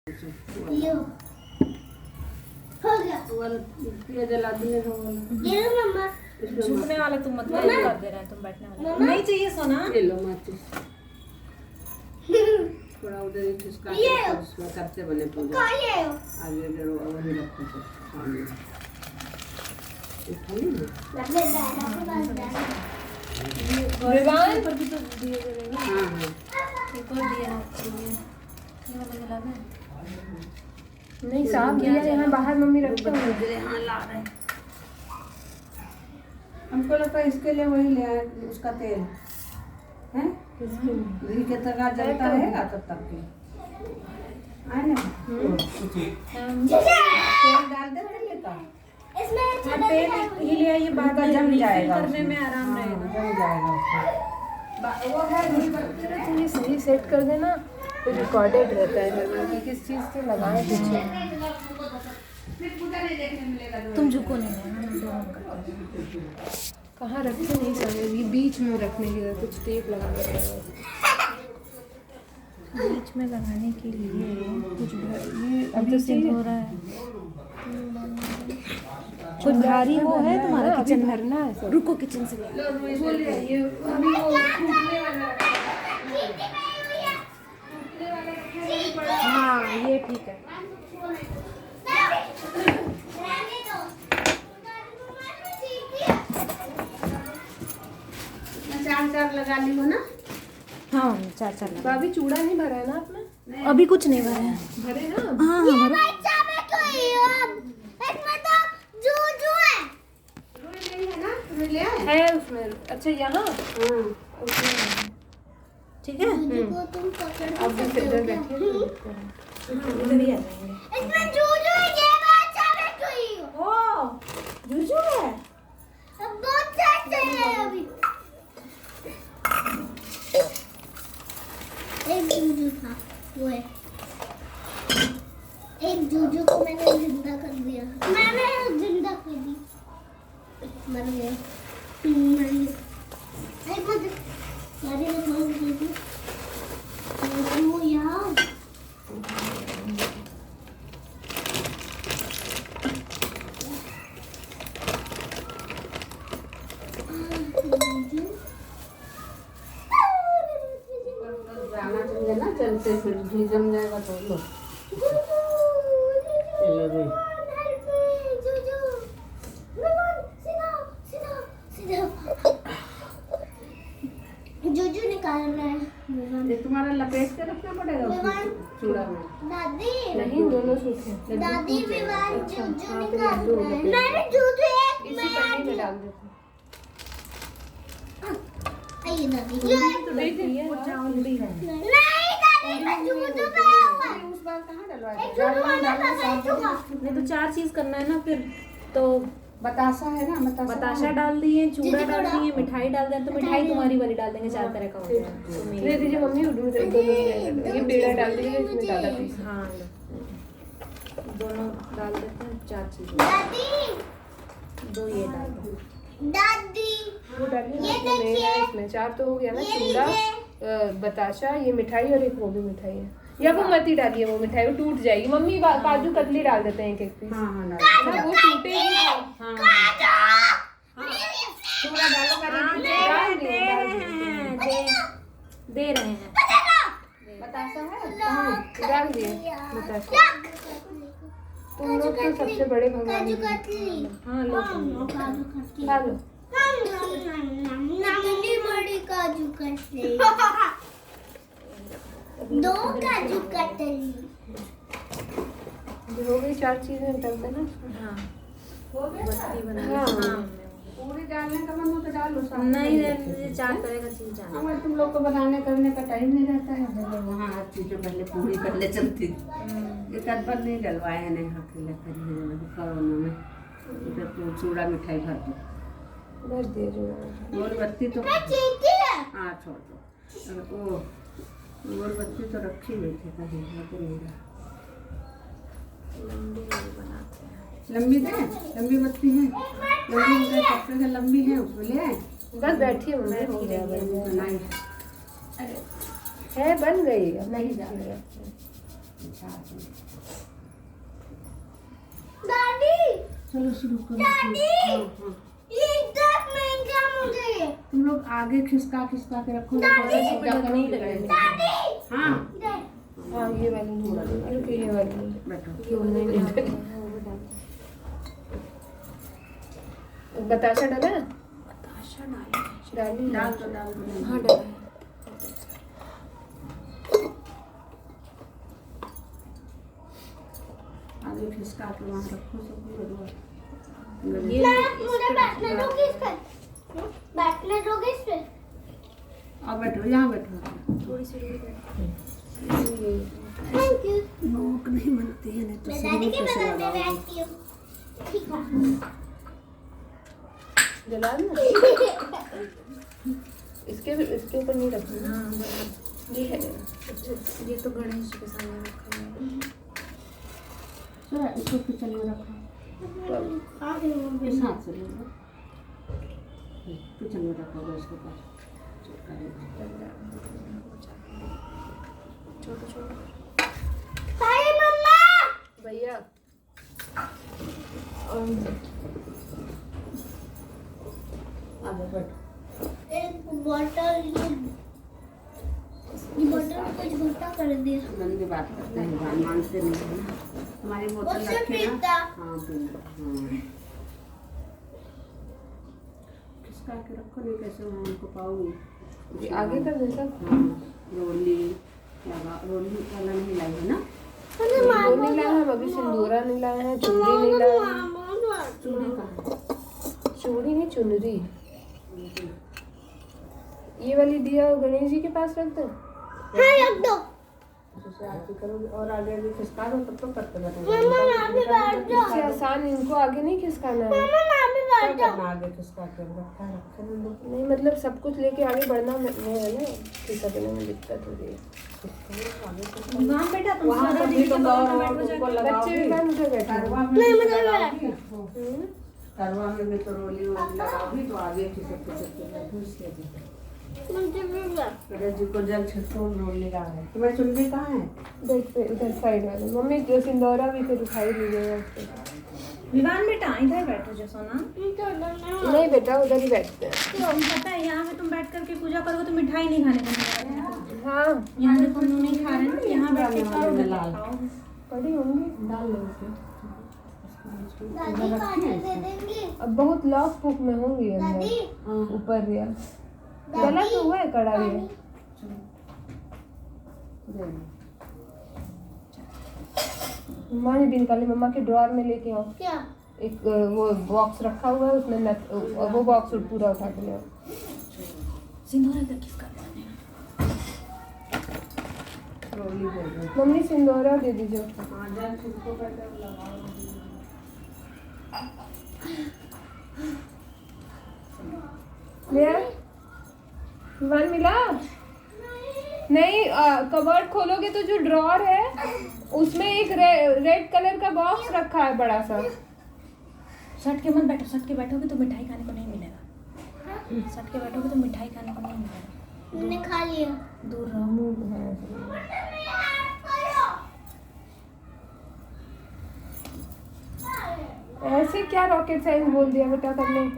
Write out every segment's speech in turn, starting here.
ये हो गया ये जला दूंगे ये लो मम्मा झुकने वाला तुम मत कर दे रहे हैं तुम बैठने वाला नहीं चाहिए सोना ये लो माचिस थोड़ा उधर ही खिसका के उसमें करते बने पूजा कौन ये हो आगे इधर वही रखो तो सामने लगे विवान पर भी तो दिए गए ना हाँ हाँ एक और दिया ना ये वाला जला दे नहीं साफ दिया यहाँ बाहर मम्मी रखते हैं हाँ ला रहे हमको लगता है इसके लिए वही ले आए उसका तेल है घी के तक जलता रहेगा तब तक के आए ना तेल डाल दे पहले का इसमें हाँ तेल ही ले आइए बाद में जम जाएगा करने में आराम रहेगा जम जाएगा वो है तुम ये सही सेट कर देना तो रिकॉर्डेड रहता है हर बार कि किस चीज़ से लगाए पीछे तुम झुको नहीं कहाँ रखे नहीं समझ ये बीच में रखने के लिए कुछ टेप लगाना पड़ेगा बीच में लगाने के लिए कुछ ये अभी से हो रहा है कुछ भारी वो है तुम्हारा किचन भरना है सब रुको किचन से हाँ ये ठीक है चार लगा ली हो ना हाँ चार चार भाभी चूड़ा नहीं भरा है ना आपने अभी कुछ नहीं भरा है भरे ना हाँ हाँ भरा बच्चा में कोई अब इसमें तो जूजू है है उसमें अच्छा यहाँ ठीक है जूजू को तुम पकड़ आप भी इधर बैठिए इधर ही आ जाएंगे इसमें जूजू है ये बच्चा में कोई ओ जुजू है अब बहुत चाहते हैं अभी एक जूजू था वो है एक जूजू को मैंने जिंदा कर दिया मैंने जिंदा कर दी मर गया मर गया एक मत मारे ना कौन जूजू जूजू यार जाना चाहिए ना चलते फिर घी जम जाएगा तो लो लो रे जूजू निकालना है ये तुम्हारा लपेट के रखना पड़ेगा उसको चूड़ा में दादी नहीं दोनों सूखे दादी विवान जूजू हाँ, फिर निकालना दो है लपेट। मैंने जूजू एक इसी पन्नी में डाल देते आइए दादी तो देखिए चावल भी है नहीं दादी मैं जूजू पे आऊंगा उस बार कहाँ डलवा एक जूजू वाला फंसा चुका नहीं तो चार चीज करना है ना फिर तो बतासा है ना बताशा डाल दिए चूड़ा दीदी डाल थोड़ा- दिए मिठाई डाल दिए तो मिठाई तुम्हारी वाली डाल देंगे चार तरह का होता है तो दे मेरी- दीजिए मम्मी दोनों में ये पेड़ा डाल दीजिए इसमें ज़्यादा पीस हाँ लो। दोनों डाल देते हैं चार चीज दादी दो ये डाल दो दादी वो डालिए ना ये इसमें मेन है देखिए। इसमें चार तो हो गया ना ये चूड़ा बताशा ये मिठाई और एक वो भी मिठाई है या वो मत ही डालिए वो मिठाई वो टूट जाएगी मम्मी काजू कतली डाल देते हैं एक एक पीस हाँ हाँ डाल हाँ, वो टूटेगी हाँ चूड़ा डालो हाँ, डाल दिए, डाल दिए। दे रहे हैं बतासा है हाँ, डाल दिए बताशा तुम लोग तो सबसे बड़े भगवान काजू हैं। कतली हाँ लो काजू कतली खा लो नमनी बड़ी काजू कतली दो काजू कतली जो हो गई चार चीजें डाल देना हाँ हो गया बत्ती बना हाँ। हाँ पूरी डालने का मन हो तो डालो साथ नहीं में। ये चार तरह का चीज डालना हमारे तुम लोग को बनाने करने का टाइम नहीं रहता है वहाँ हर चीज़ पहले पूरी पहले चलती थी एक आध बार नहीं डलवाए हैं नहीं अकेले कोरोना में इधर तो चूड़ा मिठाई भर दो भर दिए जो मोमबत्ती तो चीटी है हाँ छोड़ दो ओ मोमबत्ती तो रखी हुई थी कहीं तो नहीं रहा लंबी वाली बनाते हैं लंबी दे लंबी बत्ती है लंबी कपड़े से लंबी है उसमें ले आए बस बैठिए मम्मी हो गया बनाई है बन गई अब नहीं नहीं दादी चलो शुरू करो। दादी हाँ, हाँ। ये इतना महंगा मुझे। तुम लोग आगे खिसका खिसका के रखो। दादी, सीधा करो, दादी हाँ हाँ ये वाली नहीं डाली, रुको ये वाली नहीं। बैठो। ये नहीं डाली। बताशा डाला? बताशा डाली डाली है। डाल दो डाल दो। हाँ डाला है। आगे खिसका के वहाँ रखो सब। ये मुझे बैठने दोगे इस पे? बैठने दोगे इस पे? अब बैठो, यहाँ बैठो। थोड़ी सी दूर बैठ। Thank you. नोक नहीं बनती है, नहीं तो मैं सिर दादी में के कैसे बगल में लगाओगे? बैठती हूँ। ठीक है। जला ना इसके ऊपर नहीं रखना। हाँ बराबर। ये है अच्छा ये तो गणेश जी के सामने रखा हुआ है। चलो इसको किचन में रखो। इस हाथ से ले लो। किचन में रखो गैस के पास। छोटा छोटा। हाय मम्मा। भैया आगे बैठो। एक बॉटल ये बॉटल कुछ घटा कर दिया। गंदी बात करते हैं, भगवान मानते नहीं है ना। हमारी बोतल उससे रखी पीता। ना। हाँ पीता। हाँ खिसका के रखो, नहीं कैसे मैं उनको पाऊंगी। ये आगे कर दे सब। हाँ रोली लगा, रोली वाला नहीं लाई है ना। वो नहीं लाया हम अभी, सिंदूरा नहीं लाया है, चुनरी नहीं लाया है। चूड़ी कहाँ चूड़ी नहीं, चुनरी। ये वाली दिया गणेश जी के पास रख दो। हाँ रख दो। जैसे आरती करोगे और आगे आगे खिसका दो तब तो करते बैठो। मम्मा यहाँ पे बैठ जाओ। इससे आसान इनको आगे नहीं खिसकाना है। मम्मा यहाँ पे क्या बैठ जाओ। करना आगे खिसका के रखा है, रखे रहने दो। नहीं मतलब सब कुछ लेके आगे बढ़ना वो है ना, खिसकने में दिक्कत हो रही है। वहाँ बेटा तुम वहाँ सारा तभी दिन तो के गौर बगल में और बैठो तुमको जाके। लगाओगी। बच्चे भी मैं मुझे बैठे करवा में नहीं, भी मुझे लगाओगी। करवा में भी तो रोली वोली लगाओगी तो आगे खिसक खिसक के बैठो इसके लिए। मुझे भी बैठ। गणेश जी को जल छिड़को, रोली लगा है। तुम्हारी चुनरी कहाँ है? बेड पे उधर साइड वाले। मम्मी जो सिंदूरा भी फिर उठाई दीजिएगा उसको। विवान बेटा इधर बैठो जो सोना। नहीं बेटा उधर ही बैठते हैं। तुम पता है यहाँ पे तुम बैठ करके पूजा करोगे तो मिठाई नहीं खाने को मिलेगा। हाँ यहाँ पे तुम लोग नहीं खा रहे ना, यहाँ बैठ के खाओगे लाल। खाओ। पड़ी होंगी। डाल लो उसमें। दादी पानी दे देंगी। अब बहुत लॉक फूक में होंगी अंदर दादी ऊपर या गलत हुआ है कढ़ाई में। मम्मा ने भी निकाली, मम्मा के ड्रॉर में लेके आओ। क्या? एक वो बॉक्स रखा हुआ है उसमें नट, वो बॉक्स पूरा उठा के ले आओ। सिंदूर इधर किसका लगाने हैं? रोली दे दो। मम्मी सिंदूरा दे दीजिए उसको। हाँ जल छिड़को करके लगाओ। ले आ। वन मिला नहीं। कबर्ड खोलोगे तो जो ड्रॉर है उसमें एक रेड कलर का बॉक्स रखा है बड़ा सा। सट के मत बैठो, सट के बैठोगे तो मिठाई खाने को नहीं मिलेगा। सट के बैठोगे तो मिठाई खाने को नहीं मिलेगा। मैंने खा लिया। दूर रहो। ऐसे क्या रॉकेट साइंस बोल दिया बेटा करने।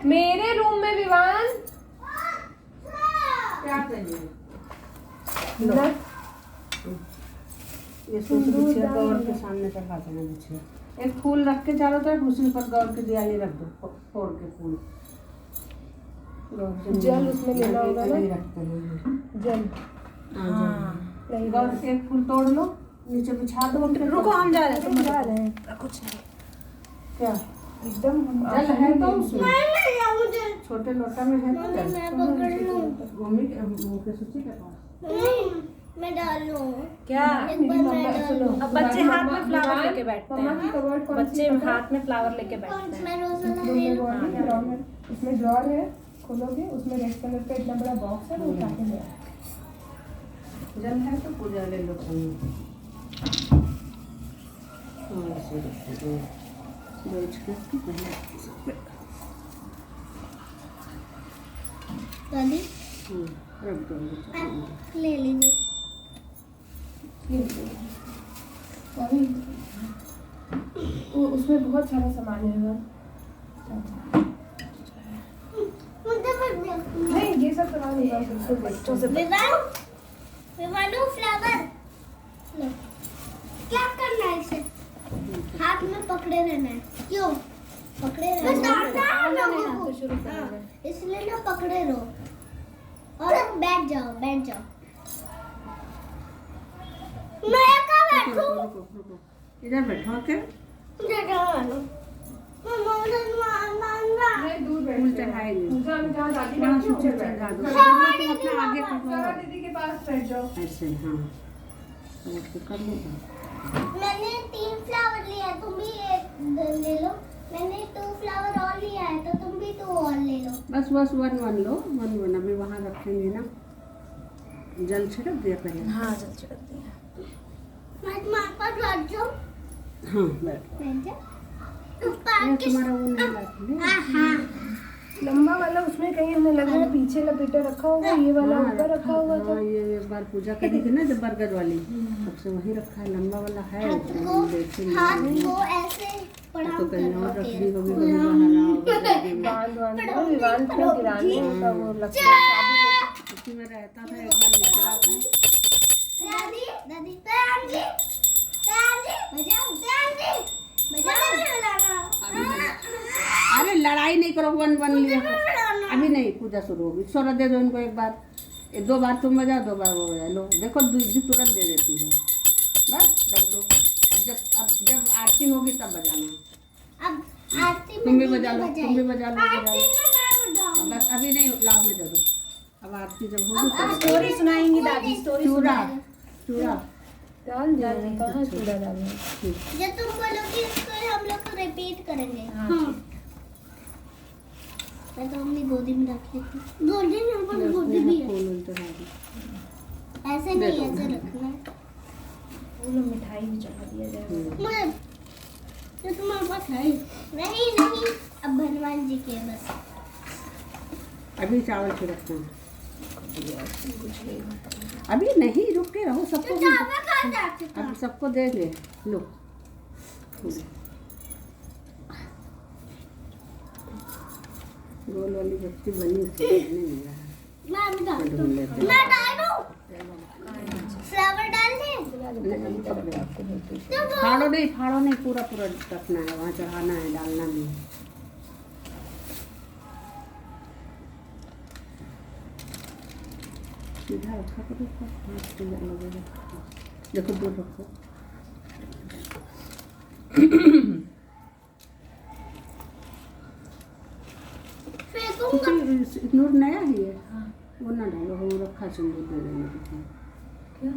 मेरे रूम में विवान क्या चाहिए? ना ये सूट बिछिया गौर के सामने चढ़ा देना बिछिया। एक फूल रख के चारों तरफ, उसी पर गौर की दियाली रख दो, फोड़ के फूल। गौर जल उसमें लेना होगा ना? नहीं रखते हैं। जल हाँ नहीं गौर से एक फूल तोड़ लो, नीचे बिछा दो उनके। रुको हम जा रहे हैं, तुम जा रहे हैं। कुछ नहीं। क्या एकदम जल है तो उसमें मुझे छोटे लोटा में है तो जल। मैं पकड़ लूं। मम्मी के सूची के पास नहीं, मैं डालूं। क्या? एक बार मैं डालूं। अब बच्चे हाथ में फ्लावर लेके बैठते मम्मा की कबर्ड हैं। कौन सी बच्चे पता है? हाथ में फ्लावर लेके बैठते हैं। मैं रोजाना ले लूं। उसमें ड्रॉर है, खोलोगे उसमें रेड कलर का इतना बड़ा बॉक्स है, वो उठा के ले आओ। जल है तो पूजा ले लो तुम। दादी रख दो ले लीजिए। उसमें बहुत सारा सामान है ना। मुझे भर दो। नहीं ये सब सामान होगा बिल्कुल बच्चों से। विवानू फ्लावर लो। क्या करना है इसे? हाथ में पकड़े रहना है। क्यों पकड़े रहना है? तो शुरू करेंगे। इसलिए ना पकड़े रहो और बैठ जाओ बैठ जाओ। मैं कहाँ बैठूं? इधर बैठो के नहीं दूर बैठ फूल चढ़ाएंगे। पूजा में जहाँ दादी वहाँ बैठती है, से उधर बैठ चढ़ा दो। जाओ। तुम अपना आगे सारा करो दीदी के पास बैठ जाओ। ऐसे। हाँ तो कर लो। मैंने 3 फ्लावर लिया है, तुम भी एक ले लो। मैंने 2 फ्लावर और लिया है तो तुम भी 2 और ले लो। बस 1 लो 1 अभी वहाँ रखेंगे ना। जल छिड़क दिया पहले। हाँ जल छिड़क दिया। मैं तुम्हारे पास बैठ जाऊँ? हाँ बैठ। बैठ जा। ये तुम्हारा वो नहीं लाती है। हाँ लंबा वाला उसमें कहीं हमें लग रहा है पीछे लपेटा रखा होगा, ये वाला हाँ, ऊपर रखा हुआ था। हाँ, ये एक बार पूजा करी थी ना जब बरगद वाली, तब से वही रखा है। लंबा वाला है हाथ देखेंगे। को ऐसे प्रणाम तो कहीं और रख दी होगी, करो। कभी बाहर आ होगा। बांध दो, विवान को गिराने का वो लगता है। उसी में रहता था, एक बार निकला था। दादी दादी राम जी बजाओ अरे लड़ाई नहीं करो। 1 लिया अभी नहीं, पूजा शुरू होगी। सोना दे दो इनको एक बार। 2 बार तुम बजाओ 2 बार वो बजा लो। देखो दूसरी तुरंत दे देती है। बस रख दो। अब जब आरती होगी तब बजाना। अब आरती में तुम भी बजा लो, तुम भी बजा लो, आरती में मैं बजाऊं। बस अभी नहीं, लाभ में दे दो। अब आरती जब होगी तब स्टोरी सुनाएंगी दादी, स्टोरी चूड़ा सुनाएंगी। डाल दिया कहाँ चूड़ा डालना। जब तुम बोलोगी इसको हम लोग रिपीट करेंगे। हाँ, मैं तो अपनी गोदी में रख लेती हूँ। गोदी में हमारी गोदी भी है। फूल चढ़ा दो। ऐसे नहीं ऐसे रखना है। फूल और मिठाई भी चढ़ा दिया जाएगा। मैं तो तुम्हारे पास है नहीं अब भगवान जी के बस। अभी चावल छिड़कते हैं। अभी नहीं, रुक के रहो। सबको अब सबको दे ले लो। गोल वाली बत्ती बनी थी, नहीं मिला है। मैं डाल दूं। फ्लावर डाल दे। फाड़ो नहीं, पूरा रखना है। वहाँ चढ़ाना है, डालना भी। सीधा रखा करो, हाथ से लगेगा। देखो दूर रखो। फेंकूंगा। नूर नया ही है। वो ना डालो, वो रखा सिंदूर दे देंगे। क्या?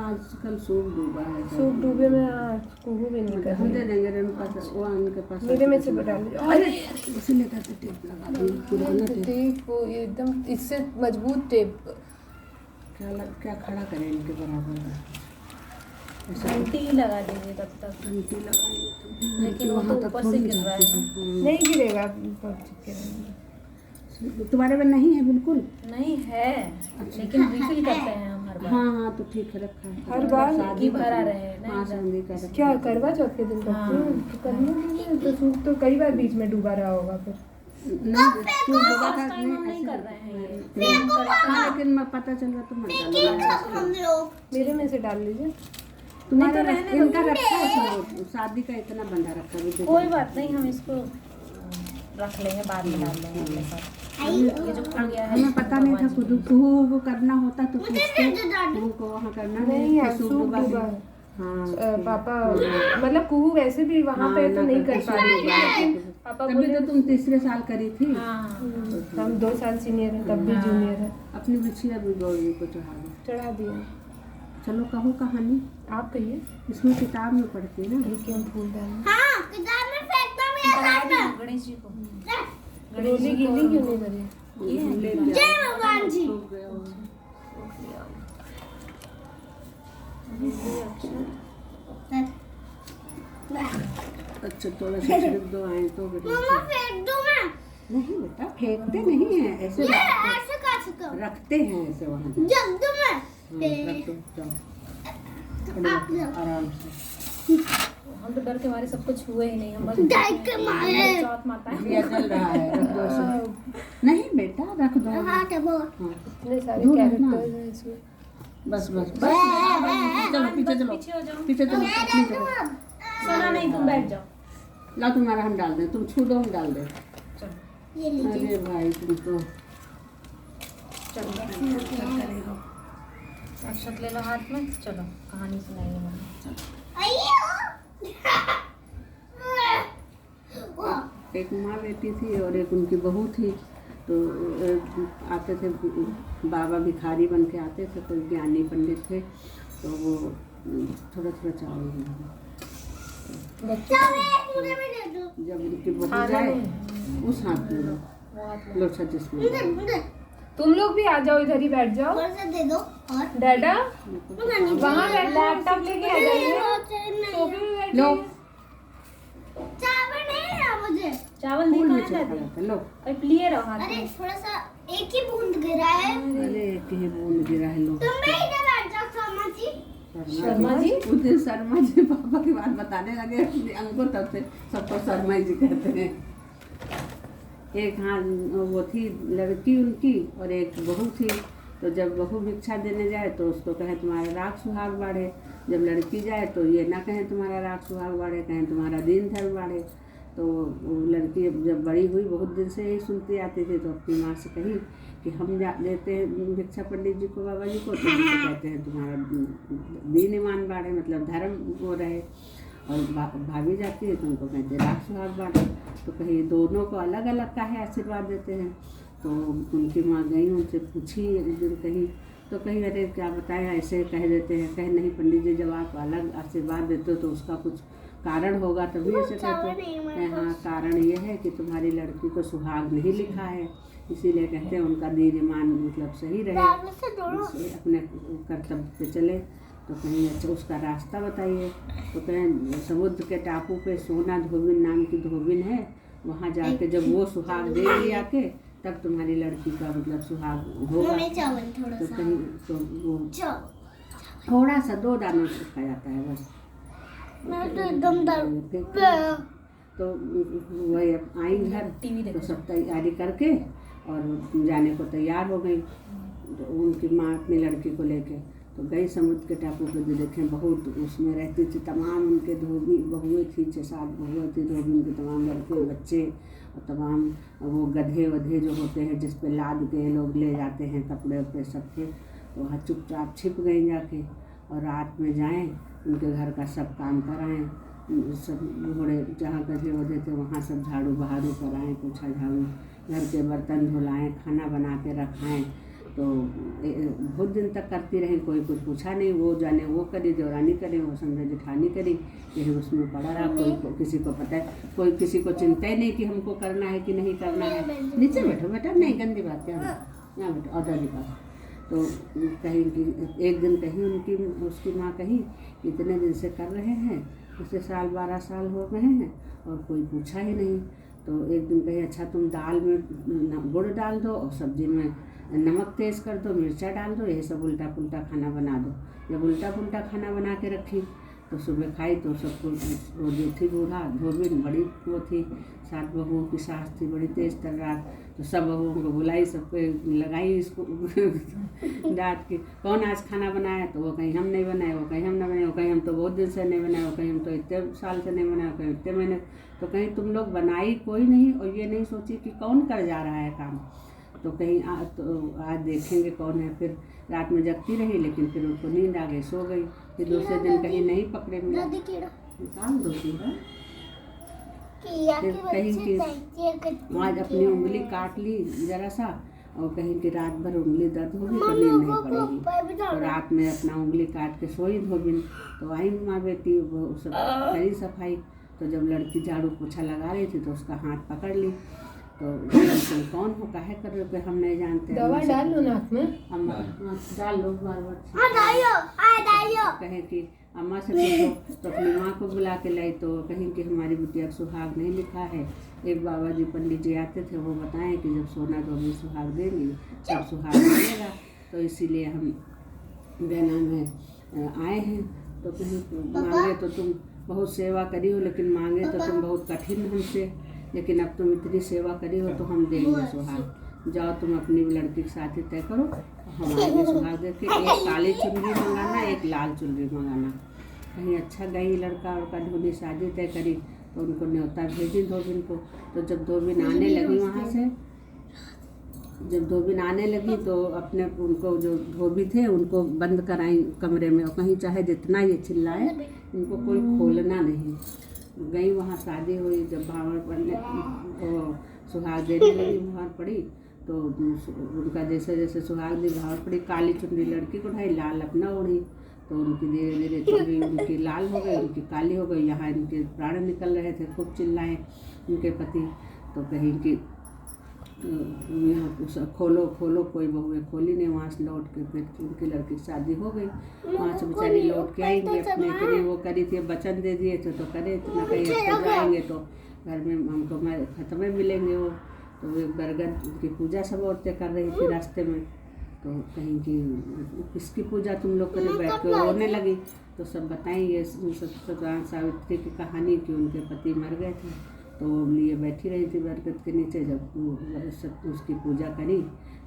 आजकल सूप डूबा है। सूप डूबे में कुहू भी नहीं कर हम दे देंगे रेणुका से, वो उनके पास। मेरे में से डाल दो। अरे इसीलिए कहते टेप लगा दो, पुराना टेप। टेप वो एकदम इससे मजबूत टेप। क्या खड़ा करें इनके बराबर का। ऐसा घंटी ही लगा देंगे तब तक। घंटी लगाएंगे तो लेकिन वो तो ऊपर से गिर रहा है ना। नहीं गिरेगा ऊपर चिपके रहेंगे। तुम्हारे में नहीं है बिल्कुल। नहीं है, लेकिन रिफिल करते हैं हम हर बार। हाँ तो ठीक है, रखा है। हर बार शादी भरा रहे हैं हाँ, शादी का रखा क्या है। करवा चौथ के दिन करते हैं तो करने दीजिए। तो सूप तो कई बार बीच में डूबा रहा होगा फिर। नहीं तू होगा था नहीं कर रहे हैं ये। हाँ, लेकिन मैं पता चल रहा तुम मत डालो। हम लोग मेरे में से डाल लीजिए। तुम्हारा इनका रखा है, शादी का इतना बंधा रखा है। कोई बात नहीं, हम इसको रख लेंगे, बाद में डाल लेंगे अपने साथ। ये जो खुल गया है हमें पता नहीं था खुद वो करना होता तो पूछते को वहाँ करना नहीं है, फिर सूप डूबा डूबा है। है। हाँ पापा मतलब कुहू वैसे भी वहाँ पे तो नहीं कर पा रही, लेकिन पापा तभी बोले तो तुम तीसरे साल करी थी। हाँ हम 2 साल सीनियर है तब भी जूनियर है। अपनी बिछिया भी गौरी को चढ़ा दो। चढ़ा दिया। चलो कहो कहानी। आप कहिए इसमें किताब में पढ़ती है ना। ये क्यों फूल डालना। हाँ किताब में फेंकना मेरा बना दिया गणेश जी को। रोली गीली क्यों नहीं करी। ले जय भगवान जी। अच्छा थोड़ा सा छिड़क दो आए तो बेटा। मम्मा फेंक दूं मैं। नहीं बेटा फेंकते नहीं है, ऐसे ये रखते हैं। ऐसे कर सकता रखते हैं ऐसे वहाँ। जब तुम रख दो, जाओ आप जाओ। आराम से। हम तो डर के मारे सबको छुए ही नहीं, हम बस डर के मारे। चौथ माता है। दिया जल रहा है, रख दो इसे। नहीं बेटा रख दो। हाँ तब हाँ, इतने सारे दूर रखना। कैरेक्टर्स हैं इसमें। बस बस बस चलो पीछे चलो, पीछे हो जाओ। पीछे चलो अपनी जगह। सोना नहीं, तुम बैठ जाओ। ला तुम्हारा हम डाल दें, तुम छू दो हम डाल दें। चलो ये लीजिए। अरे भाई तुम तो चलो अक्षत ले लो हाथ में। चलो कहानी सुनाइए मम्मी। एक माँ बेटी थी और एक उनकी बहू थी। तो आते थे बाबा भिखारी बन के आते थे, कोई ज्ञानी पंडित थे, तो वो थोड़ा थोड़ा चावल जब उनकी बहू जाए उस हाथ में लो छत्तीस में। तुम लोग भी आ जाओ, इधर ही बैठ जाओ। दे दो और डैडा वहाँ बैठ, लैपटॉप लेके आ जाइए, सोफे पे बैठ लो जाइए। चावल नहीं है मुझे। चावल फूल में नहीं चढ़ा खाना रहता, लो। अब लिए रहो हाथ अरे में। थोड़ा सा एक ही बूंद गिरा है। अरे कहीं बूंद गिरा है, लो। तुम भी इधर बैठ जाओ शर्मा जी। शर्मा जी? उस दिन शर्मा जी पापा की बात बताने लगे अंकुर, तब से सबको शर्मा जी कहते हैं। एक हाँ वो थी लड़की उनकी और एक बहू थी। तो जब बहू भिक्षा देने जाए तो उसको कहे तुम्हारा राग सुहाग बाढ़े, जब लड़की जाए तो ये ना कहें तुम्हारा राग सुहाग बाढ़े, कहें तुम्हारा दीन धर्म बाढ़े। तो वो लड़की जब बड़ी हुई बहुत दिन से यही सुनती आती थी, तो अपनी माँ से कही कि हम जा देते हैं भिक्षा पंडित जी को, बाबा जी को, तो उनको कहते हैं तुम्हारा दीन ईमान बाढ़े, मतलब धर्म वो रहे। और भाभी जाती है तो उनको कहते हैं राग सुहाग बाढ़े। तो कहीं दोनों को अलग अलग का है आशीर्वाद देते हैं। तो उनकी माँ गई, उनसे पूछी एक दिन कही, तो कहीं अरे क्या बताएं ऐसे कह देते हैं। कहे नहीं पंडित जी, जब आप अलग आशीर्वाद देते हो तो उसका कुछ कारण होगा, तभी ऐसे कहते हैं। हाँ कारण ये है कि तुम्हारी लड़की को सुहाग नहीं लिखा है, इसीलिए कहते हैं उनका दीन ईमान मतलब सही रहे, अपने कर्तव्य पे चले। तो कहीं अच्छा उसका रास्ता बताइए। तो कहें समुद्र के टापू पे सोना धोबिन नाम की धोबिन है, वहाँ जाके जब वो सुहाग देगी आके तब तुम्हारी लड़की का मतलब सुहाग होगा। चावल थोड़ा तो सा। कहीं तो वो थोड़ा सा 2 दानों से रखा जाता है बस। मैं तो एकदम तो वही आई घर तो सब तैयारी करके और जाने को तैयार हो गई। तो उनकी माँ अपनी लड़की को लेके तो गई समुद्र के टापू पे। जो देखें बहुत उसमें रहती थी, तमाम उनके धोबी बहुएँ थी, 6-7 बहुएँ थी धोबी उनके, तमाम लड़के बच्चे और तमाम वो गधे वधे जो होते हैं जिस पे लाद के लोग ले जाते हैं कपड़े वपड़े सबके। तो वहाँ चुपचाप छिप गई जाके, और रात में जाएं उनके घर का सब काम कराएं, सब घोड़े जहाँ गधे वधे थे वहाँ सब झाड़ू बहारू कराएं, पोछा झाड़ू, घर के बर्तन धुलाएं, खाना बना के रखाएं। तो बहुत दिन तक करती रही, कोई कुछ पूछा नहीं। वो जाने वो करी, देवरानी करे, वो समझे जेठानी करी, यही उसमें पड़ा रहा। कोई किसी को पता है, कोई किसी को चिंता ही नहीं कि हमको करना है कि नहीं करना है। नीचे बैठो बेटा, नहीं गंदी बात है, यहाँ बैठो और दादी पास। तो कहीं कि एक दिन कहीं उनकी उसकी माँ कही इतने दिन से कर रहे हैं, उसे 12 साल हो गए हैं और कोई पूछा ही नहीं। तो एक दिन कही अच्छा तुम दाल में गुड़ डाल दो और सब्जी में नमक तेज़ कर दो, मिर्चा डाल दो, यही सब उल्टा पुल्टा खाना बना दो। जब उल्टा पुल्टा खाना बना के रखी तो सुबह खाई तो सबको, वो जो थी बूढ़ा धोबिन बड़ी वो थी, 7 बहुओं की सास थी, बड़ी तेज़ तर्रार। तो सब बहुओं को बुलाई, सबको लगाई इसको डांट के, कौन आज खाना बनाया? तो वो कहीं हम नहीं बनाए, वो कहीं हम नहीं बनाए, वो कहीं हम तो बहुत दिन से नहीं बनाए, वो कहीं हम तो इतने साल से नहीं बनाए, कहीं इतने महीने। तो कहीं तुम लोग बनाई कोई नहीं और ये नहीं सोची कि कौन कर जा रहा है काम। तो कहीं तो आज देखेंगे कौन है। फिर रात में जगती रही, लेकिन फिर उनको नींद आ गई, सो गई। फिर दूसरे दिन कहीं नहीं पकड़े मिला, निकाल दो सीधा। फिर कहीं कि आज अपनी उंगली काट ली जरा सा, और कहीं कि रात भर उंगली दर्द होगी तो नींद नहीं पड़ेगी। तो रात में अपना उंगली काट के सोई धोबिन। तो आई माँ बेटी, वो सब करी सफाई। तो जब लड़की झाड़ू पोछा लगा रही थी तो उसका हाथ पकड़ ली। तो तुम कौन हो, काहे कर रहे हो? हम नहीं जानते। दवा डाल लो नाक में। हम डाल लो बार बार। डालियो कहे कि अम्मा से पूछो। तो अपनी माँ को बुला के लाई तो कहीं कि हमारी बिटिया का सुहाग नहीं लिखा है। एक बाबा जी पंडित जी आते थे, वो बताएं कि जब सोना धोबी सुहाग देंगी तब सुहाग मिलेगा। तो इसीलिए हम बहना में आए हैं। तो कहीं मांगे तो तुम बहुत सेवा करी हो, लेकिन मांगे तो तुम बहुत कठिन हमसे, लेकिन अब तुम इतनी सेवा करी हो तो हम देंगे सुहाग। जाओ तुम अपनी लड़की के साथ ही तय करो, हम आगे सुहाग देखे। एक काली चुनरी मंगाना, एक लाल चुनरी मंगाना। कहीं अच्छा गई लड़का और धोनी शादी तय करी तो उनको न्योता भेजी धोबिन को। तो जब धोबिन आने लगी वहाँ से, जब धोबिन आने लगी तो अपने उनको जो धोबी थे उनको बंद कराई कमरे में, और कहीं चाहे जितना ये चिल्लाए इनको कोई खोलना नहीं। गई वहाँ शादी हुई। जब भावड़ पड़ने सुहाग देने लगी, भावड़ पड़ी तो उनका जैसे जैसे सुहाग दी भावड़ पड़ी, काली चुनरी लड़की को ढाई, लाल अपना ओढ़ी। तो उनकी धीरे धीरे चुनरी उनकी लाल हो गई, उनकी काली हो गई। यहाँ इनके प्राण निकल रहे थे, खूब चिल्लाए उनके पति। तो कहीं कि यहाँ खोलो खोलो, कोई बहुएं खोली नहीं। वहाँ से लौट के फिर उनकी लड़की की शादी हो गई। वहाँ से बेचारी लौट के आएंगे अपने इतने वो करी थी, वचन दे दिए थे तो करे इतना, कहीं तो जाएंगे तो घर में हमको खत्म मिलेंगे वो। तो वो बरगद की पूजा सब औरतें कर रही थी रास्ते में। तो कहीं कि किसकी पूजा तुम लोग करे, बैठ के रोने लगी। तो सब बताएंगे सत्यनारायण सावित्री की कहानी कि उनके पति मर गए थे, तो वो लिए बैठी रही थी बरगद के नीचे। जब उसकी पूजा करी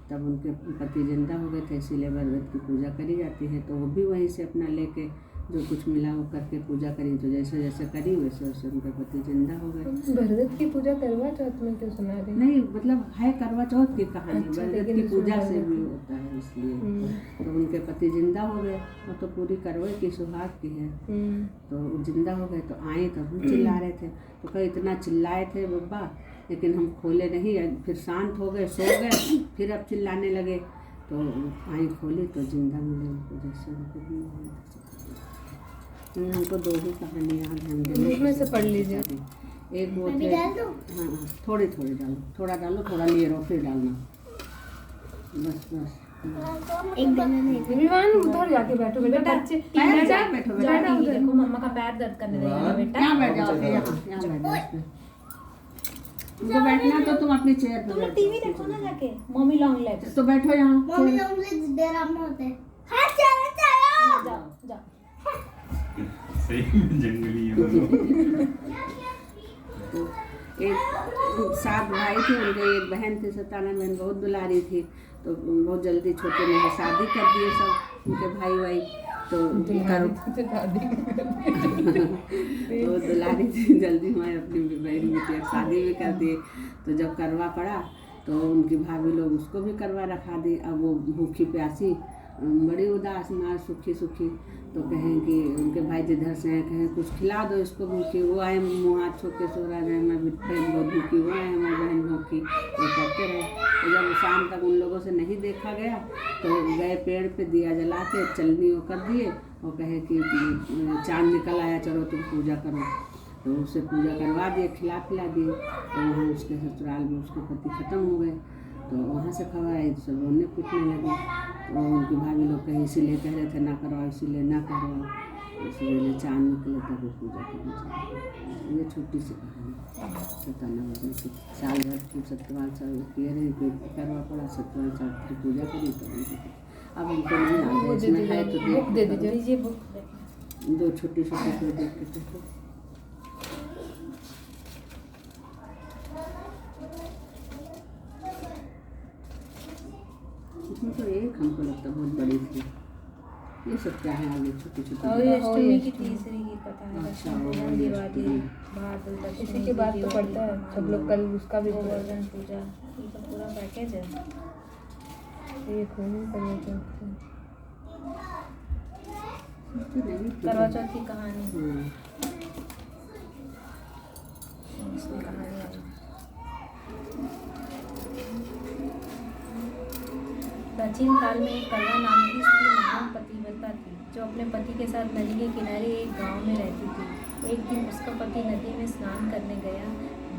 तब उनके पति जिंदा हो गए थे, इसीलिए बरगद की पूजा करी जाती है। तो वो भी वहीं से अपना लेके जो कुछ मिला वो करके पूजा करी। तो जैसे जैसे करी वैसे वैसे उनके पति जिंदा हो गए। बरगद की पूजा करवा चौथ में क्यों सुना रही? नहीं मतलब है करवा चौथ की कहानी, अच्छा, बरगद की पूजा से भी होता है इसलिए। तो उनके पति जिंदा हो गए, वो तो पूरी करवे की सुहाग की है। तो वो जिंदा हो गए तो आए तो हम चिल्ला रहे थे। तो कहीं इतना चिल्लाए थे बब्बा, लेकिन हम खोले नहीं। फिर शांत हो गए, सो गए, फिर अब चिल्लाने लगे। तो आई खोली तो जिंदा मिले उनको, जैसे हमको दो ही कहानी याद हैं, उसमें से पढ़ लीजिए। एक वो थे, हाँ थोड़ी थोड़ी डालो, थोड़ा डालो, थोड़ा ले रो फिर डालना, बस बस। एक दिन नहीं विवान उधर जाके बैठो बेटा, बच्चे बैठ जा, बैठो बेटा, जाना उधर। देखो मम्मा का पैर दर्द करने लगेगा बेटा। यहाँ बैठ जाओ, यहाँ बैठ जाओ। तुमको बैठना तो तुम अपनी चेयर पर बैठो। टीवी देखो ना जाके, मम्मी लॉन्ग लेग्स। तो बैठो यहाँ। मम्मी लोग से बेराम होते हैं। हाँ चलो चलो जाओ जाओ। सही में जंगली है वो लोग। तो एक 7 भाई थे, उनके एक बहन थी, सताना बहन बहुत दुलारी थी। तो बहुत जल्दी छोटे में शादी कर दिए सब उनके भाई भाई। तो तो दुलारी थी, जल्दी मैं अपनी बहन बेटी शादी भी कर दिए। तो जब करवा पड़ा तो उनकी भाभी लोग उसको भी करवा रखा दी। अब वो भूखी प्यासी बड़ी उदास मार सूखी सूखी। तो कहें कि उनके भाई जिधर से आए कहें कुछ खिला दो इसको भूखी। वो आए मुँह हाथ छो के सो रहा है, मैं बहन बहुत भूखी, वो आए हमारी बहन भूखी, वो करते रहे। तो जब शाम तक उन लोगों से नहीं देखा गया तो गए पेड़ पे दिया जला के चलनी वो कर दिए और कहे कि चाँद निकल आया, चलो तुम पूजा करो। तो उससे पूजा करवा दिए, खिला पिला दिए। तो वहाँ उसके ससुराल में उसके पति ख़त्म हो गए। तो वहाँ से खबर आई तो सब रोने पीटने लगे। तो उनकी भाभी लोग कहीं इसीलिए कह रहे थे ना करवाओ, इसीलिए ना करवाओ, इसीलिए चाँद निकले तब वो पूजा करनी चाहिए। ये छोटी सी कहानी सताना बदल की साल भर की सत्यवान सावित्री रही, कोई करवा पड़ा, सत्यवान सावित्री पूजा करी। तो अब उनको नहीं आ इसमें है तो बुक दे दीजिए। दीजिए बुक। 2 छोटी छोटी देख के देखो। इसमें तो एक हमको लगता बहुत बड़ी थी। ये सब क्या है आगे छोटी छोटी? और ये अष्टमी की तीसरी की कथा है। अच्छा, लक्ष्मण दिवाली, भादुल दशमी, इसी के बाद तो पड़ता है सब लोग, कल उसका भी गोवर्धन पूजा, ये तो पूरा पैकेज है। एक होनी करवा चौथ करवा चौथ की कहानी, हाँ। इसमें कहानी आई। प्राचीन काल में एक करवा नाम की स्त्री महान पतिव्रता थी, जो अपने पति के साथ नदी के किनारे एक गांव में रहती थी। एक दिन उसका पति नदी में स्नान करने गया।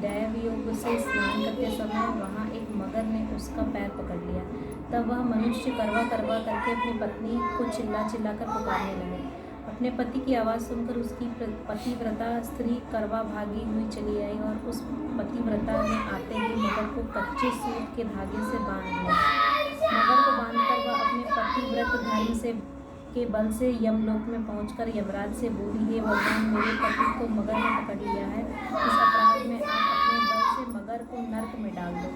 दैव योग से स्नान करते समय वहां एक मगर ने उसका पैर पकड़ लिया। तब वह मनुष्य करवा करवा करके अपनी पत्नी को चिल्ला चिल्ला कर पुकारने लगे। अपने पति की आवाज़ सुनकर उसकी पतिव्रता स्त्री करवा भागी हुई चली आई और उस पतिव्रता ने आते ही मगर को कच्चे सूत के धागे से बांध दिया। मगर को बांधकर वह अपने पतिव्रत धर्म से के बल से यमलोक में पहुंचकर यमराज से बोली, हे भगवान, मेरे पति को मगर ने पकड़ लिया है, इस अपराध में आप अपने बल से मगर को नर्क में डाल दो।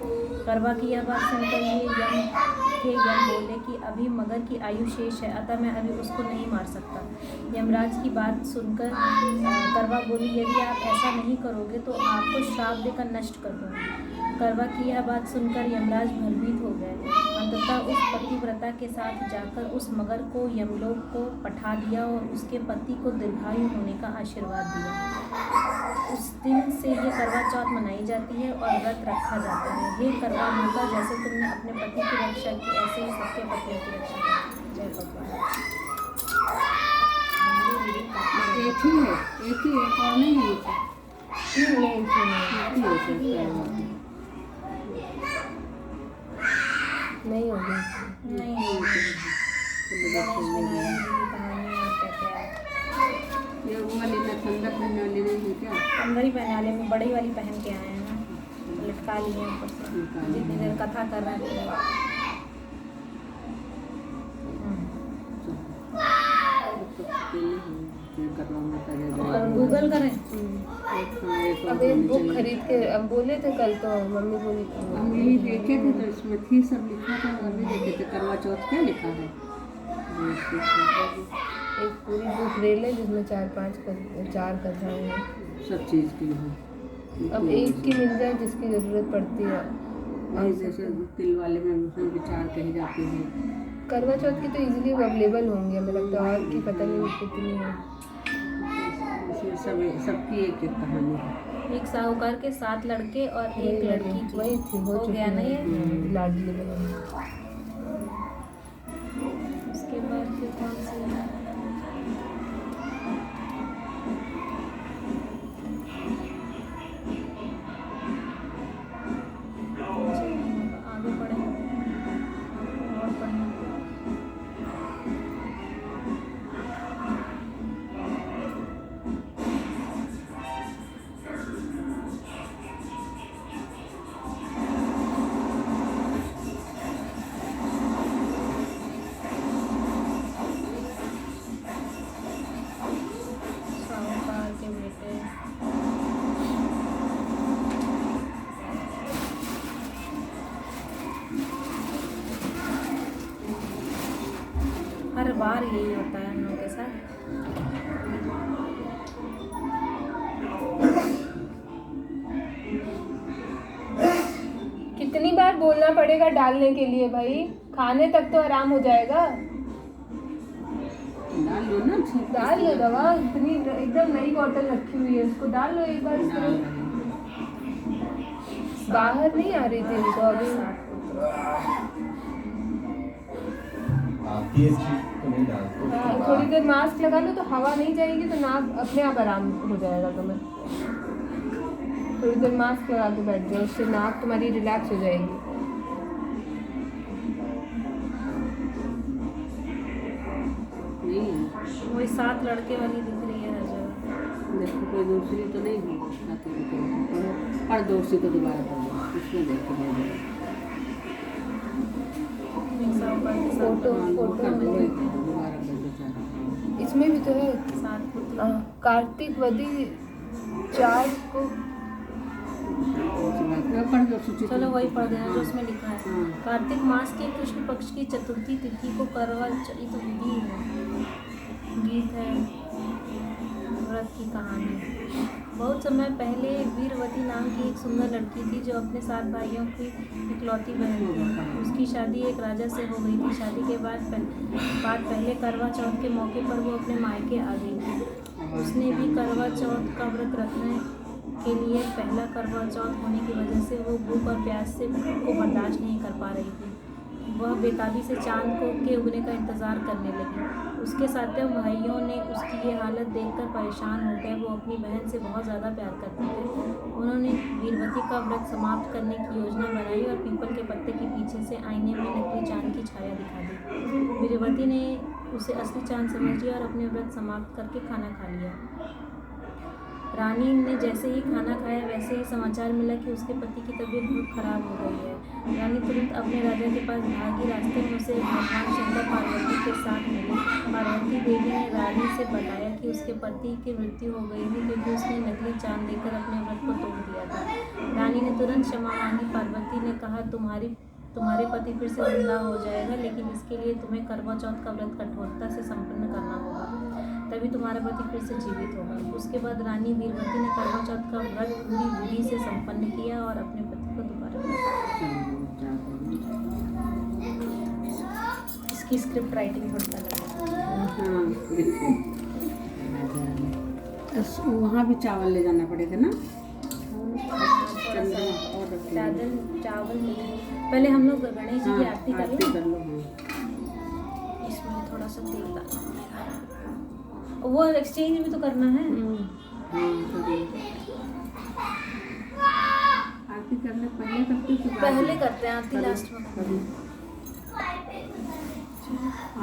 करवा की यह बात सुनकर यम बोले कि अभी मगर की आयु शेष है, अतः मैं अभी उसको नहीं मार सकता। यमराज की बात सुनकर करवा बोली, यदि आप ऐसा नहीं करोगे तो आपको श्राप देकर नष्ट कर दूंगी। करवा की यह बात सुनकर यमराज भयभीत हो गए। अंततः उस पतिव्रता के साथ जाकर उस मगर को यमलोक को पठा दिया और उसके पति को दीर्घायु होने का आशीर्वाद दिया। उस दिन से ये करवा चौथ मनाई जाती है और व्रत रखा जाता है। हे करवा माता, जैसे तुमने अपने पति की रक्षा की, ऐसे ही सबके पतियों की रक्षा करो। जय भगवान। एक ही है, एक ही है, और नहीं है नहीं होगी। नहीं गणेश विनायक जी की कहानी और क्या क्या है। ये वो वाली ठंडा पहनने वाली नहीं है क्या? अंदर ही पहना ले, में बड़ी वाली पहन के आए हैं ना, लटका लिए ऊपर से जितनी देर कथा कर रहे थे। गूगल करें। अब एक बुक खरीद के अब बोले थे कल, तो मम्मी बोली हम यही देखे थे तो इसमें थी सब लिखा था, हम भी देखे थे करवा चौथ क्या लिखा है। एक पूरी बुक ले ले जिसमें 4 कथाएं हैं, सब चीज़ की है। अब एक की मिल जाए जिसकी ज़रूरत पड़ती है। और जैसे तिल वाले में उसमें विचार कही जाती है। करवा चौथ की तो इजीली अवेलेबल होंगी, हमें लगता है, और की पता नहीं कितनी है। इसमें सबकी एक एक कहानी है। एक साहूकार के 7 लड़के और एक लड़की थी। वही थी, हो गया ना ये। लाडली बहन। उसके बाद फिर कौन सी है? आगे बढ़े और पढ़ना। साहूकार के बेटे। हर बार यही होता है हम लोग के साथ। कितनी बार बोलना पड़ेगा डालने के लिए भाई? खाने तक तो आराम हो जाएगा। डाल लो ना, डाल लो दवा, इतनी एकदम नई बॉटल रखी हुई है, उसको डाल लो एक बार। बाहर नहीं आ रही थी उनको अभी। थोड़ी देर मास्क लगा लो तो हवा नहीं जाएगी, तो नाक अपने आप आराम हो जाएगा तुम्हें। थोड़ी देर मास्क लगा के बैठ जाओ, उससे नाक तुम्हारी रिलैक्स हो जाएगी। वही 7 लड़के वाली दिख रही है हर जगह। देखो कोई दूसरी तो नहीं है, और दूसरी तो दोबारा कर दो, उसमें देखो फोटो दोबारा कर दो। इसमें भी तो है 7 पुत्र। कार्तिक वधी 4 को। पढ़ दो सूची। चलो वही पढ़ देना जो उसमें लिखा है। हाँ। कार्तिक मास के कृष्ण पक्ष की चतुर्थी तिथि को करवा चौथ, तो विधि है, गीत है, व्रत की कहानी। बहुत समय पहले वीरवती नाम की एक सुंदर लड़की थी जो अपने 7 भाइयों की इकलौती बहन थी। उसकी शादी एक राजा से हो गई थी। शादी के बाद पहले करवा चौथ के मौके पर वो अपने मायके आ गई थी। उसने भी करवा चौथ का व्रत रखने के लिए पहला करवा चौथ होने की वजह से वो भूख और प्यास से को बर्दाश्त नहीं कर पा रही थी। वह बेताबी से चांद के उगने का इंतज़ार करने लगी। उसके साथियों भाइयों ने उसकी ये हालत देखकर परेशान हो गए। वो अपनी बहन से बहुत ज़्यादा प्यार करते थे। उन्होंने वीरवती का व्रत समाप्त करने की योजना बनाई और पीपल के पत्ते के पीछे से आईने में नकली चांद की छाया दिखा दी। वीरवती ने उसे असली चांद समझ लिया और अपने व्रत समाप्त करके खाना खा लिया। रानी ने जैसे ही खाना खाया वैसे ही समाचार मिला कि उसके पति की तबीयत बहुत खराब हो गई है। रानी तुरंत अपने राजा के पास भागी। रास्ते में उसे भगवान शंकर पार्वती के साथ मिले। पार्वती देवी ने रानी से बताया कि उसके पति की मृत्यु हो गई थी क्योंकि उसने नकली चांद देकर अपने व्रत को तोड़ दिया था। रानी ने तुरंत क्षमा मांगी। पार्वती ने कहा तुम्हारे पति फिर से जिंदा हो जाएगा, लेकिन इसके लिए तुम्हें करवा चौथ का व्रत कठोरता से संपन्न करना होगा, तभी तुम्हारा पति फिर से जीवित होगा। उसके बाद रानी वीरवती ने करवा चौथ का व्रत पूरी विधि से संपन्न किया और अपने पति को दोबारा इसकी स्क्रिप्ट राइटिंग बहुत वहाँ भी चावल ले जाना पड़ेगा ना। चावल पहले हम लोग गणेश जी की आरती कर लो। इसमें थोड़ा सा तेल डालना पड़ेगा। वो एक्सचेंज भी तो करना है। आरती करने पहले करते हैं आरती लास्ट में।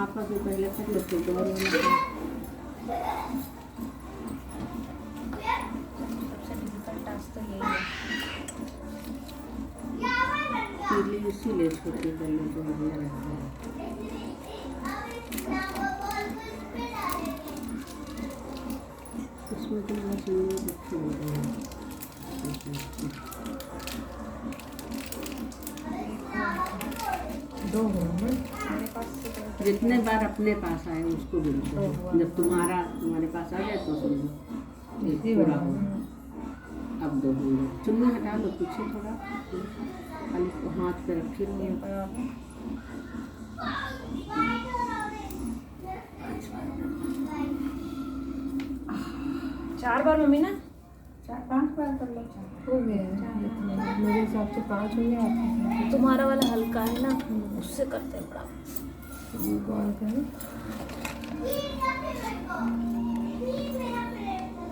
आप अभी पहले कर लेते सबसे डिफिकल्ट टास्क तो यही है। इसीलिए छोटी करने को बढ़िया रहता है। इसमें तो बस अच्छे होते हैं। दो जितने बार अपने पास आए उसको बिल्कुल, जब तुम्हारे पास आ जाए तो समझो एक पूरा हो। अब दो होंगे। चुन्नी हटा लो पीछे थोड़ा, खाली हाथ पे रखी रहो। 4 बार मम्मी ना 4-5 बार कर लो। हो गया मेरे हिसाब से 5 हो गया। तुम्हारा वाला हल्का है ना, उससे करते हैं बड़ा। और करें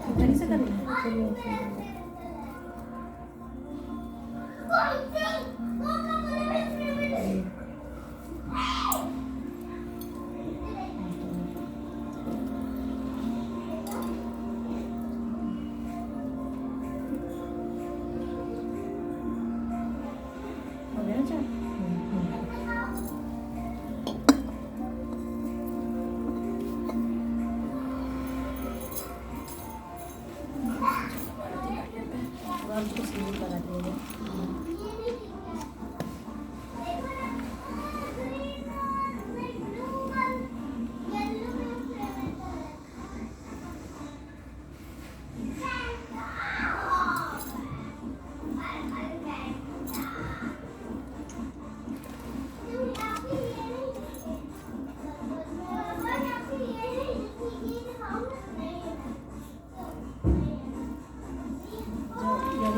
इधर से करना हो गया ना। उसको सीधी करा दिया।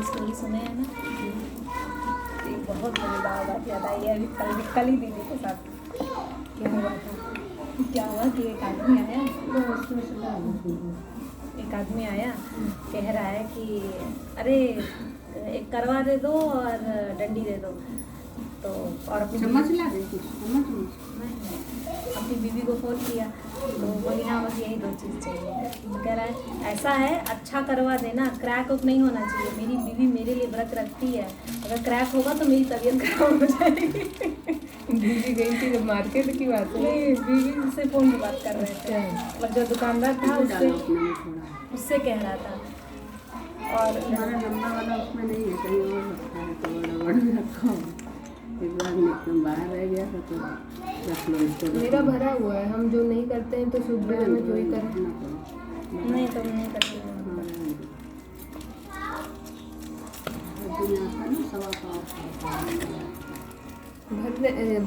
स्टोरी सुने हैं ना, एक बहुत बड़ी बात याद आई है। अभी कल ही दीदी के साथ क्या हुआ कि एक आदमी आया कह रहा है कि अरे एक करवा दे दो और डंडी दे दो। तो और अपनी बीवी को फ़ोन किया तो बोली हाँ बस यही 2 चीज़ चाहिए। तो कह रहा है ऐसा है अच्छा करवा देना, क्रैक उक नहीं होना चाहिए। मेरी बीवी मेरे लिए व्रत रखती है, अगर क्रैक होगा तो मेरी तबीयत खराब हो जाएगी। बीवी गई थी जब मार्केट की बात है। नहीं, बीवी से फ़ोन की बात कर रहे थे, मतलब जो दुकानदार था उससे कह रहा था। और हमारा लंबा वाला उसमें नहीं है, कहीं और रखा है तो बड़ा रखा हो। एक बार एकदम बाहर रह गया था तो रख लो इसको। मेरा भरा हुआ है, हम जो नहीं करते हैं तो शुभ में जो ही करें। नहीं तो नहीं करती हूँ।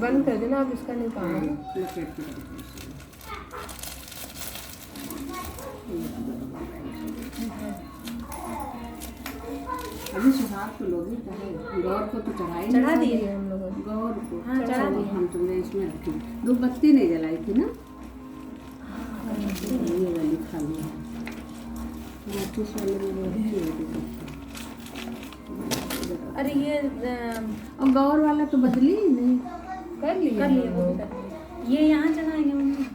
बंद कर देना आप, इसका नहीं काम है। अभी सुहाग तो लोग ही चढ़े, गौर को तो चढ़ा दिए हम लोगों ने। गौर को हाँ, चढ़ा दिए। हम तुमने इसमें रखी, 2 बत्ती नहीं जलाई थी ना। ये वाली खाली है, माचिस वाले में रखी है। अरे ये और गौर वाला तो बदली ही नहीं। कर लिए वो भी कर लिए। ये यहाँ चढ़ाएंगे मम्मी।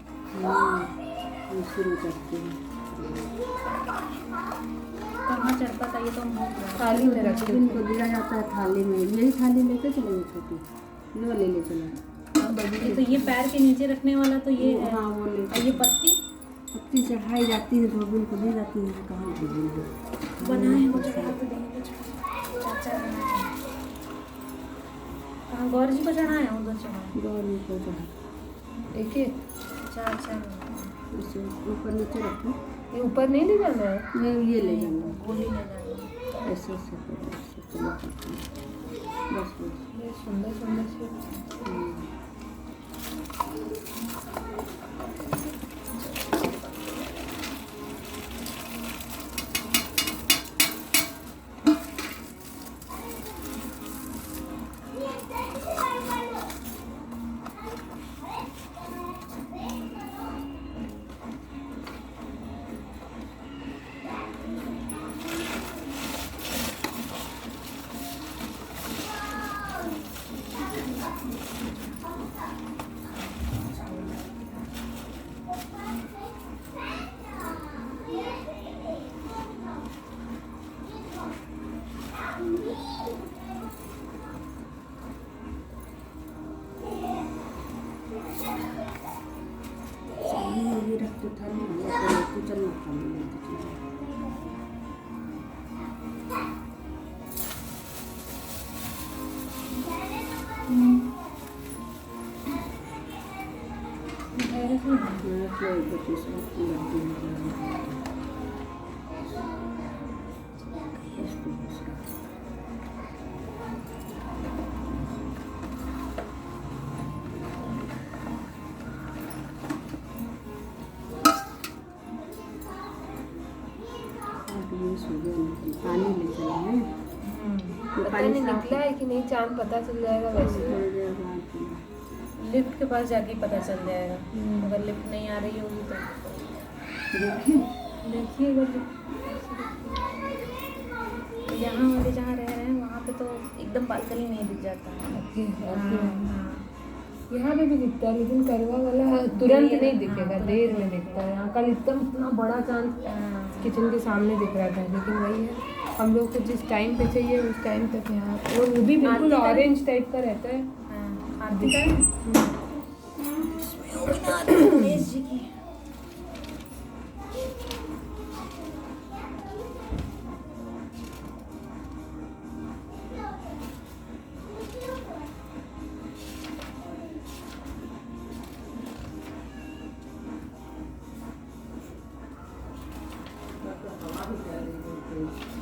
शुरू करते हैं। कहाँ चढ़ पाता ये तो हम भूल गए। थाली में रखते हैं। इनको दिया जाता है थाली में, यही थाली लेते चलेंगे छोटी, लो ले ले चलो। ये तो ये पैर के नीचे रखने वाला तो ये है। हाँ वो ले, और ये पत्ती पत्ती चढ़ाई जाती है तो बिन को दी जाती है, कहाँ भेजेंगे। बनाए वो चढ़ा तो देंगे चाचा बनाए। कहाँ गौर जी को चढ़ाए उधर चढ़ाए। गौरी को चढ़ा एक ही चाचा इसे ऊपर नीचे रखो, ये ऊपर नहीं ले जाना है। ये ले जाना गोली ले जाएंगे। ऐसे ऐसे करो, ऐसे चलो करते हैं। बस बस। ये सुंदर सुंदर से ये रख तो थाली में, तो चलना थाली में तो चलो। पानी ले चलेंगे, पता नहीं निकला है कि नहीं, चांद पता चल जाएगा वैसे। लिफ्ट के पास जाके पता चल जाएगा। अगर लिफ्ट नहीं आ रही होगी तो देखिए अगर यहाँ वाले जहाँ रह रहे हैं वहाँ पे तो एकदम बालकनी में ही दिख जाता है। हाँ। यहाँ पे भी दिखता है लेकिन करवा वाला तुरंत नहीं दिखेगा, देर में दिखता है। यहाँ कल इतना बड़ा चांद किचन के सामने दिख रहा था, लेकिन वही है हम लोग को जिस टाइम पे चाहिए उस टाइम तक यहाँ, और वो भी बिल्कुल ऑरेंज टाइप का रहता है। आरती का गणेश जी की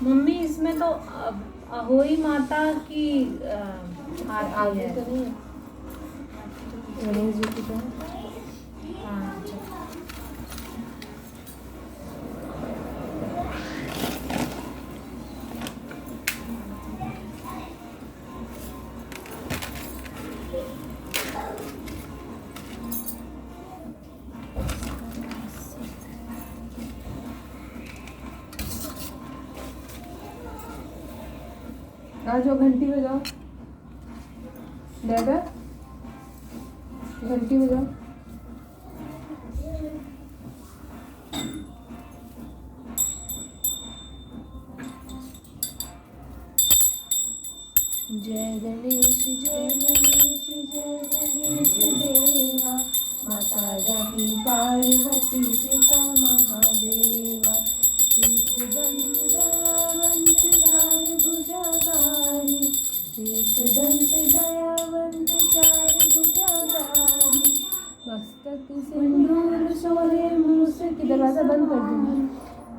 मम्मी इसमें तो अहोई माता की आरती है। तो नहीं है गणेश जी की तो हाँ अच्छा। आ जाओ, घंटी बजाओ दादा, घंटी बजाओ। जय गणेश जय गणेश जय गणेश देवा, माता जाकी पार्वती पिता महादेवा, शीत दंत दयावंत चार भुजाधारी, शीत दंत दयावंत चार भुजाधारी, मस्तक सिंदूर सोहे मूस की, दरवाजा बंद कर दो।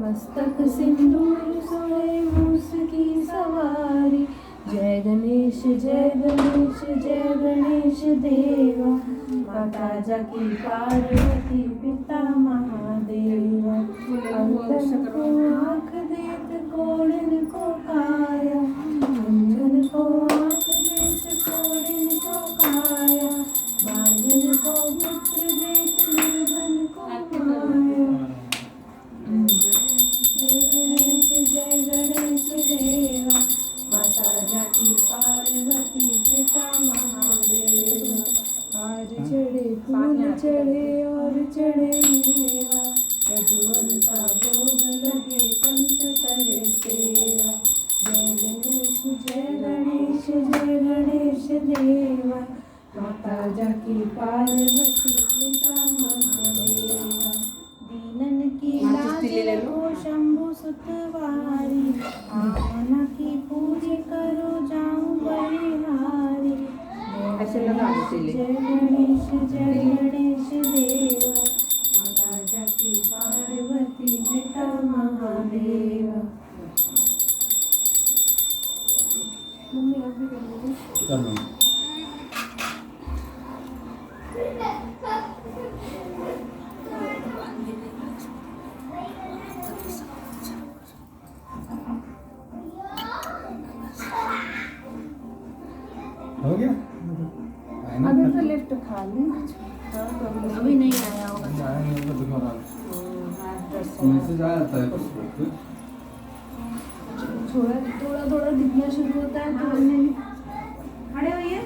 मस्तक सिंदूर सोहे मूस की सवारी, जय गणेश जय गणेश जय गणेश देवा, माता जाकी पार्वती पिता महादेवा, अंजन को आँख देत कोड़न को काया, अंजन को आँख देत कोड़न को काया, बांझन को पुत्र देत निर्धन को माया। जय गणेश देवा, माता जाकी पार्वती पिता महादेव, आज चढ़े फूल चढ़े और चढ़े प्रज्वल का भोग लगे संत करे सेवा। जय गणेश जय गणेश जय गणेश देवा। माता जाकी पार्वती पिता महादेवा। दीनन की लाज लो शंभु सुतवारी। आमना की पूजा करो जाऊं बलिहारी। ऐसे लगा दो तिले। जय गणेश देवा। माता जाकी पार्वती पिता महादेवा। मम्मी आप भी कर लो। कर लो। हो गया? अभी तो लिफ्ट खाली। अभी नहीं आया होगा। मैसेज आ जाता है कुछ कुछ। थोड़ा थोड़ा दिखना शुरू होता है तो हमने खड़े होइए।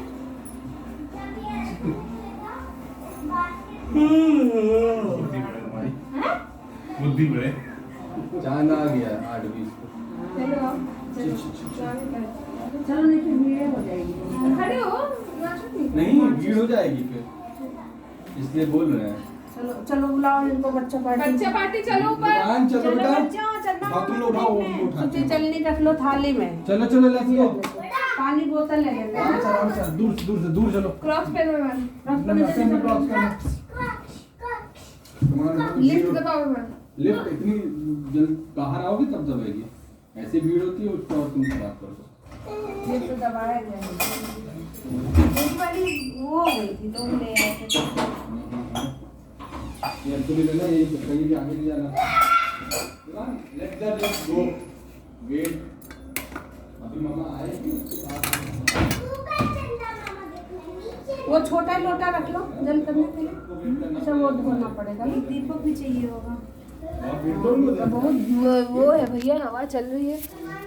बुद्धि बढ़े तुम्हारी। बुद्धि बढ़े। चांद आ गया 8:20 को। चलो आओ, चलो चलो नहीं फिर भीड़ हो जाएगी। खड़े हो। नहीं भीड़ हो जाएगी फिर, इसलिए बोल रहे हैं। चलो चलो बुलाओ इनको बच्चा पार्टी। बच्चा पार्टी चलो ऊपर। दुकान चलो बेटा। बच्चों चलना। हाँ, तुम लोग उठाओ, वो उठा। कुछ चलनी रख लो थाली में। चलो चलो लेट्स गो। पानी बोतल ले लेना। आराम से दूर से दूर चलो। क्रॉस पे में मान। अपने रास्ते में क्रॉस करना। तुम्हारा लिफ्ट दबाओ मान। लिफ्ट इतनी जल्द बाहर आओगे तब दबेगी, ऐसी भीड़ होती है उसको और तुम खराब कर दो। ये तो दबाया गया है। एक वाली वो हो गई थी तो हम ले आए थे। ये एक्चुअली लेना, ये कहीं भी आगे नहीं जाना। Let that go wait. अभी मामा आएगी उसके बाद वो छोटा लोटा रख लो जल करने के लिए। अच्छा वो धोना पड़ेगा ना। दीपक भी चाहिए होगा। बहुत भीड़ तो नहीं होती। बहुत वो है भैया, हवा चल रही है।